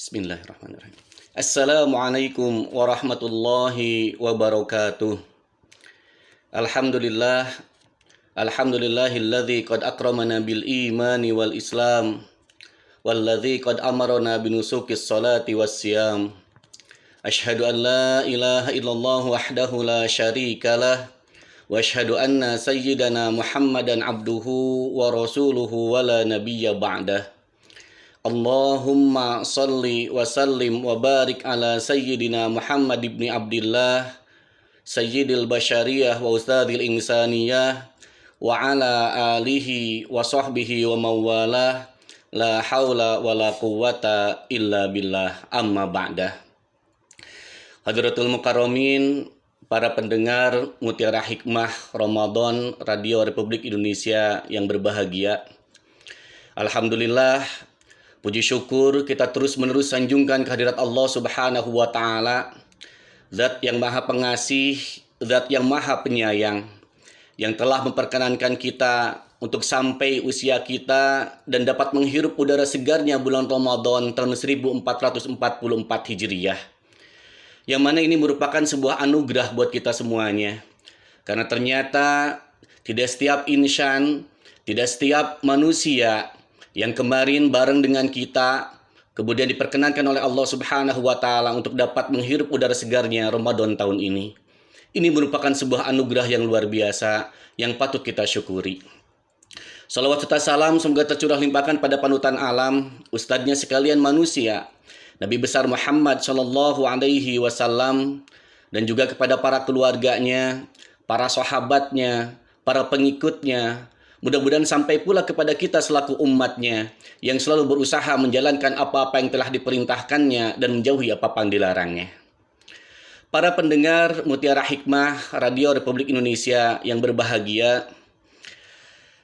Bismillahirrahmanirrahim. Assalamualaikum warahmatullahi wabarakatuh. Alhamdulillah. Alhamdulillahilladzi qad akramana bil imani wal islam. Walladzi qad amarana binusukis salati was siyam. Ashhadu an la ilaha illallah wahdahu la syarikalah. Wa ashhadu anna sayyidana Muhammadan abduhu wa rasuluhu wa la nabiyya ba'dah. Allahumma salli wa sallim wa barik ala sayyidina Muhammad ibn Abdillah sayyidil basyariyah wa ustadzil insaniyah wa ala alihi wa sahbihi wa mawalah la hawla wa la quwwata illa billah amma ba'dah. Hadratul mukarramin, para pendengar Mutiara Hikmah Ramadan Radio Republik Indonesia yang berbahagia, alhamdulillah, puji syukur kita terus-menerus sanjungkan kehadirat Allah Subhanahu wa Ta'ala, Zat yang Maha Pengasih, Zat yang Maha Penyayang, yang telah memperkenankan kita untuk sampai usia kita dan dapat menghirup udara segarnya bulan Ramadan tahun 1444 Hijriyah. Yang mana ini merupakan sebuah anugerah buat kita semuanya. Karena ternyata tidak setiap insan, tidak setiap manusia yang kemarin bareng dengan kita kemudian diperkenankan oleh Allah Subhanahu wa Ta'ala untuk dapat menghirup udara segarnya Ramadan tahun ini. Ini merupakan sebuah anugerah yang luar biasa yang patut kita syukuri. Salawat serta salam semoga tercurah limpahkan pada panutan alam, ustadznya sekalian manusia, Nabi besar Muhammad Shallallahu Alaihi Wasallam, dan juga kepada para keluarganya, para sahabatnya, para pengikutnya. Mudah-mudahan sampai pula kepada kita selaku umatnya yang selalu berusaha menjalankan apa-apa yang telah diperintahkannya dan menjauhi apa-apa yang dilarangnya. Para pendengar Mutiara Hikmah Radio Republik Indonesia yang berbahagia,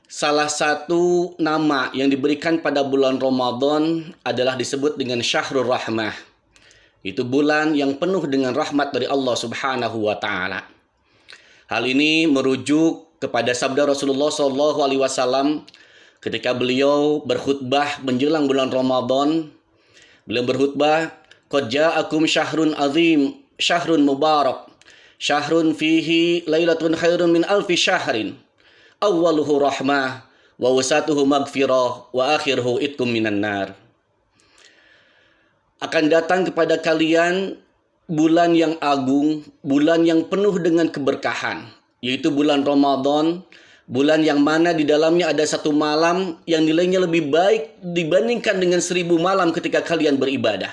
salah satu nama yang diberikan pada bulan Ramadan adalah disebut dengan Syahrul Rahmah. Itu bulan yang penuh dengan rahmat dari Allah Subhanahu wa Ta'ala. Hal ini merujuk kepada sabda Rasulullah SAW ketika beliau berkhutbah menjelang bulan Ramadan. Beliau berkhutbah, "Qad ja'akum syahrun azim, syahrun mubarak, syahrun fihi lailatun khairun min alfi syahrin. Awwaluhu rahmah, wa wasatuhu maghfirah, wa akhiruhu itkum minan nar." Akan datang kepada kalian bulan yang agung, bulan yang penuh dengan keberkahan, yaitu bulan Ramadan, bulan yang mana di dalamnya ada satu malam yang nilainya lebih baik dibandingkan dengan 1000 malam ketika kalian beribadah.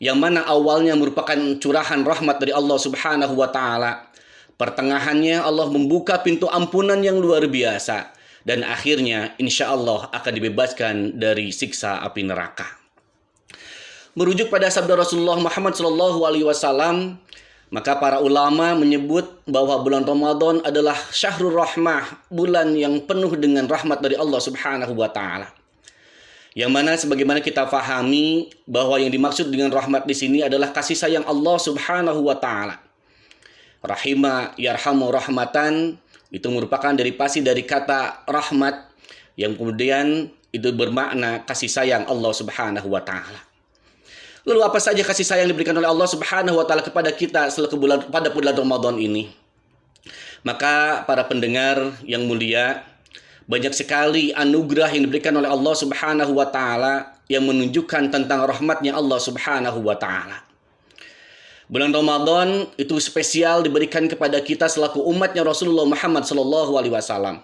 Yang mana awalnya merupakan curahan rahmat dari Allah Subhanahu wa Ta'ala. Pertengahannya Allah membuka pintu ampunan yang luar biasa. Dan akhirnya insya Allah akan dibebaskan dari siksa api neraka. Merujuk pada sabda Rasulullah Muhammad SAW, maka para ulama menyebut bahwa bulan Ramadan adalah Syahrul Rahmah, bulan yang penuh dengan rahmat dari Allah Subhanahu wa Ta'ala. Yang mana sebagaimana kita fahami bahwa yang dimaksud dengan rahmat di sini adalah kasih sayang Allah Subhanahu wa Ta'ala. Rahima yarhamu rahmatan itu merupakan derivasi dari kata rahmat yang kemudian itu bermakna kasih sayang Allah Subhanahu wa Ta'ala. Lalu apa saja kasih sayang diberikan oleh Allah Subhanahu wa Ta'ala kepada kita pada bulan Ramadan ini? Maka para pendengar yang mulia, banyak sekali anugerah yang diberikan oleh Allah Subhanahu wa Ta'ala yang menunjukkan tentang rahmatnya Allah Subhanahu wa Ta'ala. Bulan Ramadan itu spesial diberikan kepada kita selaku umatnya Rasulullah Muhammad SAW.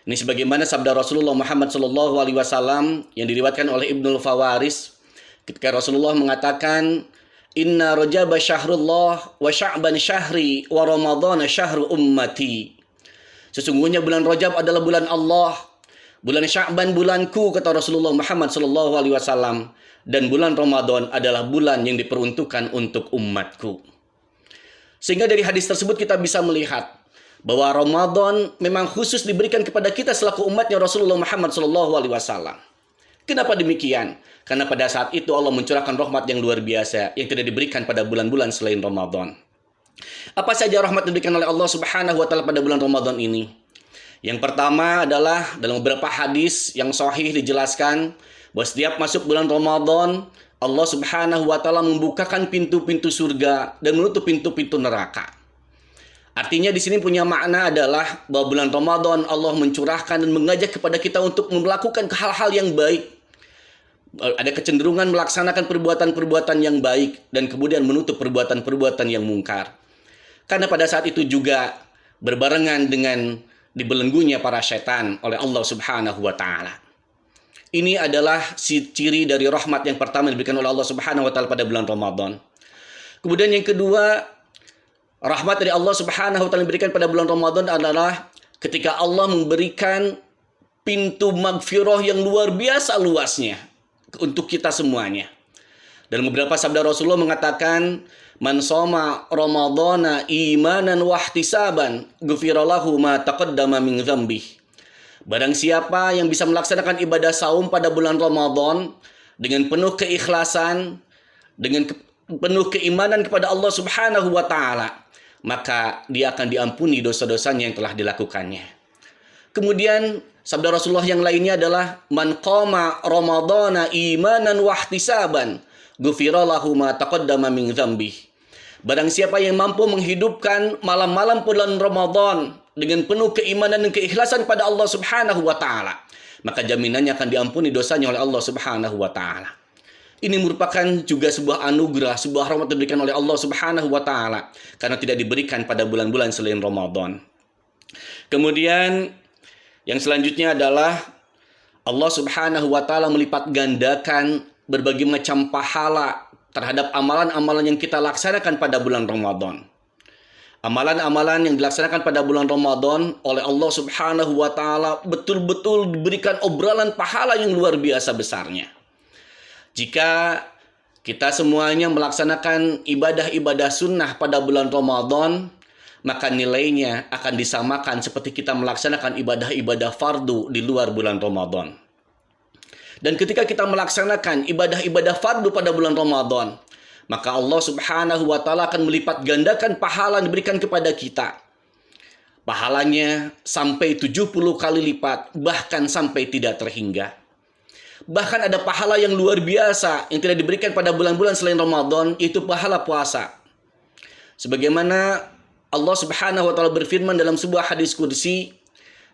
Ini sebagaimana sabda Rasulullah Muhammad SAW yang diriwayatkan oleh Ibnul Fawaris, ketika Rasulullah mengatakan, "Inna Rajaba syahrullah wa Sya'ban syahri wa Ramadhan syahru ummati." Sesungguhnya bulan Rajab adalah bulan Allah, bulan Sya'ban bulanku, kata Rasulullah Muhammad SAW, dan bulan Ramadan adalah bulan yang diperuntukkan untuk umatku. Sehingga dari hadis tersebut kita bisa melihat bahwa Ramadan memang khusus diberikan kepada kita selaku umatnya Rasulullah Muhammad SAW. Kenapa demikian? Karena pada saat itu Allah mencurahkan rahmat yang luar biasa yang tidak diberikan pada bulan-bulan selain Ramadan. Apa saja rahmat yang diberikan oleh Allah Subhanahu wa Ta'ala pada bulan Ramadan ini? Yang pertama adalah dalam beberapa hadis yang sahih dijelaskan bahwa setiap masuk bulan Ramadan Allah Subhanahu wa taala membukakan pintu-pintu surga dan menutup pintu-pintu neraka. Artinya di sini punya makna adalah bahwa bulan Ramadan Allah mencurahkan dan mengajak kepada kita untuk melakukan hal-hal yang baik. Ada kecenderungan melaksanakan perbuatan-perbuatan yang baik dan kemudian menutup perbuatan-perbuatan yang mungkar. Karena pada saat itu juga berbarengan dengan dibelenggunya para setan oleh Allah Subhanahu wa taala. Ini adalah ciri dari rahmat yang pertama yang diberikan oleh Allah Subhanahu wa taala pada bulan Ramadan. Kemudian yang kedua, rahmat dari Allah Subhanahu wa taala yang diberikan pada bulan Ramadan adalah ketika Allah memberikan pintu magfirah yang luar biasa luasnya untuk kita semuanya. Dalam beberapa sabda Rasulullah mengatakan, "Man shoma Ramadhana imanan wa ihtisaban, ghufira lahu ma taqaddama min dzambihi." Barang siapa yang bisa melaksanakan ibadah saum pada bulan Ramadan dengan penuh keikhlasan, dengan penuh keimanan kepada Allah Subhanahu wa taala, maka dia akan diampuni dosa-dosanya yang telah dilakukannya. Kemudian sabda Rasulullah yang lainnya adalah, "Man qama Ramadhana imanan wa ihtisaban, ghufira lahu ma taqaddama min dzambihi." Barang siapa yang mampu menghidupkan malam-malam bulan Ramadan dengan penuh keimanan dan keikhlasan pada Allah Subhanahu wa taala, maka jaminannya akan diampuni dosanya oleh Allah Subhanahu wa taala. Ini merupakan juga sebuah anugerah, sebuah rahmat yang diberikan oleh Allah Subhanahu wa taala karena tidak diberikan pada bulan-bulan selain Ramadan. Kemudian yang selanjutnya adalah Allah Subhanahu wa taala melipat gandakan berbagai macam pahala terhadap amalan-amalan yang kita laksanakan pada bulan Ramadan. Amalan-amalan yang dilaksanakan pada bulan Ramadan oleh Allah Subhanahu wa taala betul-betul diberikan obrolan pahala yang luar biasa besarnya. Jika kita semuanya melaksanakan ibadah-ibadah sunnah pada bulan Ramadan, maka nilainya akan disamakan seperti kita melaksanakan ibadah-ibadah fardu di luar bulan Ramadan. Dan ketika kita melaksanakan ibadah-ibadah fardu pada bulan Ramadan, maka Allah Subhanahu wa taala akan melipat gandakan pahala yang diberikan kepada kita. Pahalanya sampai 70 kali lipat, bahkan sampai tidak terhingga. Bahkan ada pahala yang luar biasa yang tidak diberikan pada bulan-bulan selain Ramadan, yaitu pahala puasa. Sebagaimana Allah Subhanahu wa taala berfirman dalam sebuah hadis qudsi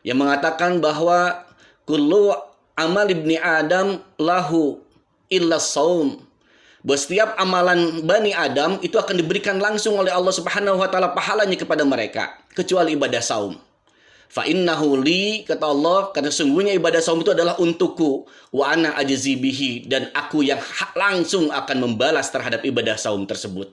yang mengatakan bahwa kullu amal ibni Adam lahu illa saum. Bahwa setiap amalan Bani Adam itu akan diberikan langsung oleh Allah Subhanahu wa taala pahalanya kepada mereka, kecuali ibadah saum. Fa innahu li, kata Allah, karena sungguhnya ibadah saum itu adalah untukku, wa ana ajzi bihi, dan aku yang langsung akan membalas terhadap ibadah saum tersebut.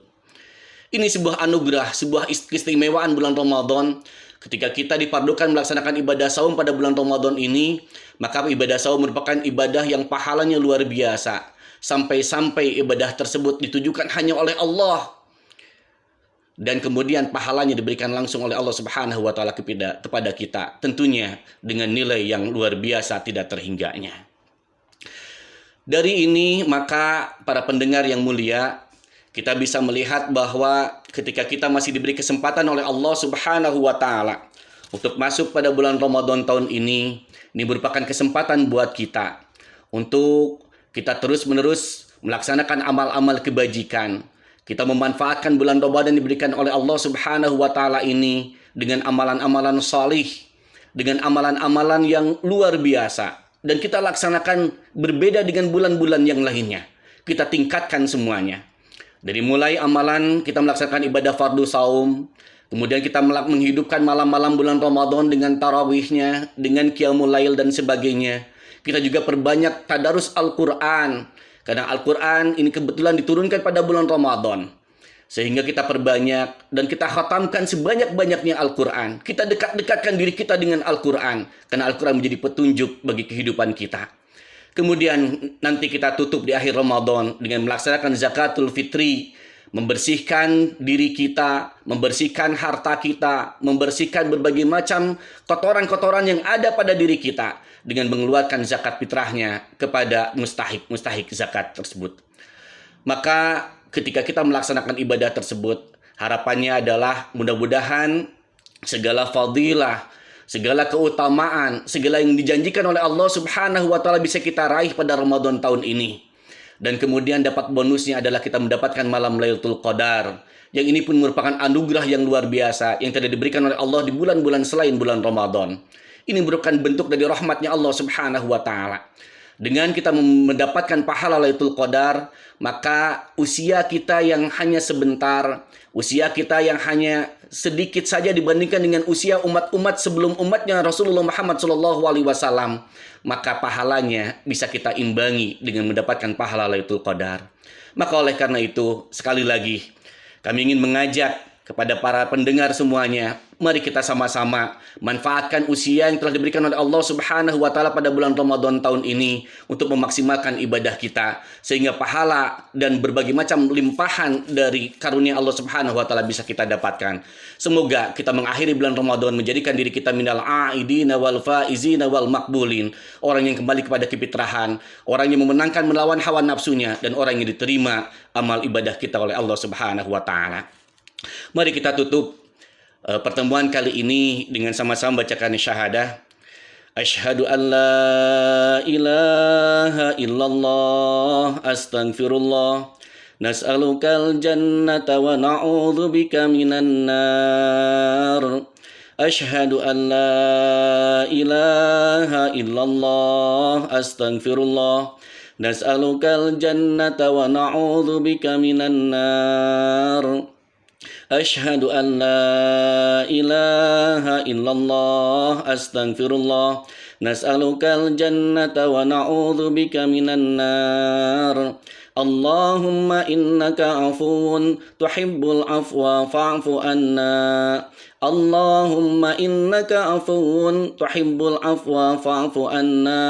Ini sebuah anugerah, sebuah keistimewaan bulan Ramadan. Ketika kita dipardukan melaksanakan ibadah saum pada bulan Ramadan ini, maka ibadah saum merupakan ibadah yang pahalanya luar biasa. Sampai-sampai ibadah tersebut ditujukan hanya oleh Allah. Dan kemudian pahalanya diberikan langsung oleh Allah Subhanahu wa taala kepada kita. Tentunya dengan nilai yang luar biasa tidak terhingganya. Dari ini maka para pendengar yang mulia, kita bisa melihat bahwa ketika kita masih diberi kesempatan oleh Allah Subhanahu wa taala untuk masuk pada bulan Ramadan tahun ini merupakan kesempatan buat kita untuk kita terus-menerus melaksanakan amal-amal kebajikan. Kita memanfaatkan bulan Ramadan yang diberikan oleh Allah Subhanahu wa taala ini dengan amalan-amalan salih, dengan amalan-amalan yang luar biasa, dan kita laksanakan berbeda dengan bulan-bulan yang lainnya. Kita tingkatkan semuanya. Dari mulai amalan kita melaksanakan ibadah fardu saum, kemudian kita menghidupkan malam-malam bulan Ramadan dengan tarawihnya, dengan qiyamul lail dan sebagainya. Kita juga perbanyak tadarus Al-Quran, karena Al-Quran ini kebetulan diturunkan pada bulan Ramadan. Sehingga kita perbanyak dan kita khatamkan sebanyak-banyaknya Al-Quran. Kita dekat-dekatkan diri kita dengan Al-Quran, karena Al-Quran menjadi petunjuk bagi kehidupan kita. Kemudian nanti kita tutup di akhir Ramadan dengan melaksanakan zakatul fitri, membersihkan diri kita, membersihkan harta kita, membersihkan berbagai macam kotoran-kotoran yang ada pada diri kita dengan mengeluarkan zakat fitrahnya kepada mustahik zakat tersebut. Maka ketika kita melaksanakan ibadah tersebut, harapannya adalah mudah-mudahan segala fadilah, segala keutamaan, segala yang dijanjikan oleh Allah Subhanahu wa taala bisa kita raih pada Ramadan tahun ini. Dan kemudian dapat bonusnya adalah kita mendapatkan malam Lailatul Qadar. Yang ini pun merupakan anugerah yang luar biasa yang tidak diberikan oleh Allah di bulan-bulan selain bulan Ramadan. Ini merupakan bentuk dari rahmatnya Allah Subhanahu wa Ta'ala. Dengan kita mendapatkan pahala Lailatul Qadar, maka usia kita yang hanya sebentar, usia kita yang hanya sedikit saja dibandingkan dengan usia umat-umat sebelum umatnya Rasulullah Muhammad SAW, maka pahalanya bisa kita imbangi dengan mendapatkan pahala Lailatul Qadar. Maka oleh karena itu, sekali lagi, kami ingin mengajak kepada para pendengar semuanya, mari kita sama-sama manfaatkan usia yang telah diberikan oleh Allah Subhanahu wa Ta'ala pada bulan Ramadan tahun ini untuk memaksimalkan ibadah kita, sehingga pahala dan berbagai macam limpahan dari karunia Allah Subhanahu wa Ta'ala bisa kita dapatkan. Semoga kita mengakhiri bulan Ramadan menjadikan diri kita minal aidina wal faizina wal makbulin, orang yang kembali kepada kefitrahan, orang yang memenangkan melawan hawa nafsunya, dan orang yang diterima amal ibadah kita oleh Allah Subhanahu wa Ta'ala. Mari kita tutup pertemuan kali ini dengan sama-sama bacakan syahadah. Asyhadu an la ilaha illallah astaghfirullah nas'alukal jannata wa na'udzubika minan nar. Asyhadu an la ilaha illallah astaghfirullah nas'alukal jannata wa na'udzubika minan nar. Asyhadu an la ilaha illallah astaghfirullah nas'alukal jannata wa na'udzubika minan nar. Allahumma innaka afuwun tuhibbul afwa fa'fu anna. Allahumma innaka afuwun tuhibbul afwa fa'fu anna.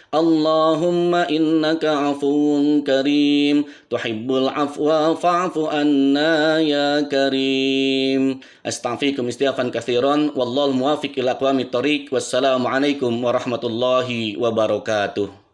Allahumma innaka afuwun karim tuhibbul afwa fa'fu anna ya karim. Astaghfirukum istighfaran katsiran wallahu muwaffiq ila aqwamit thoriq. Wassalamu alaikum warahmatullahi wabarakatuh.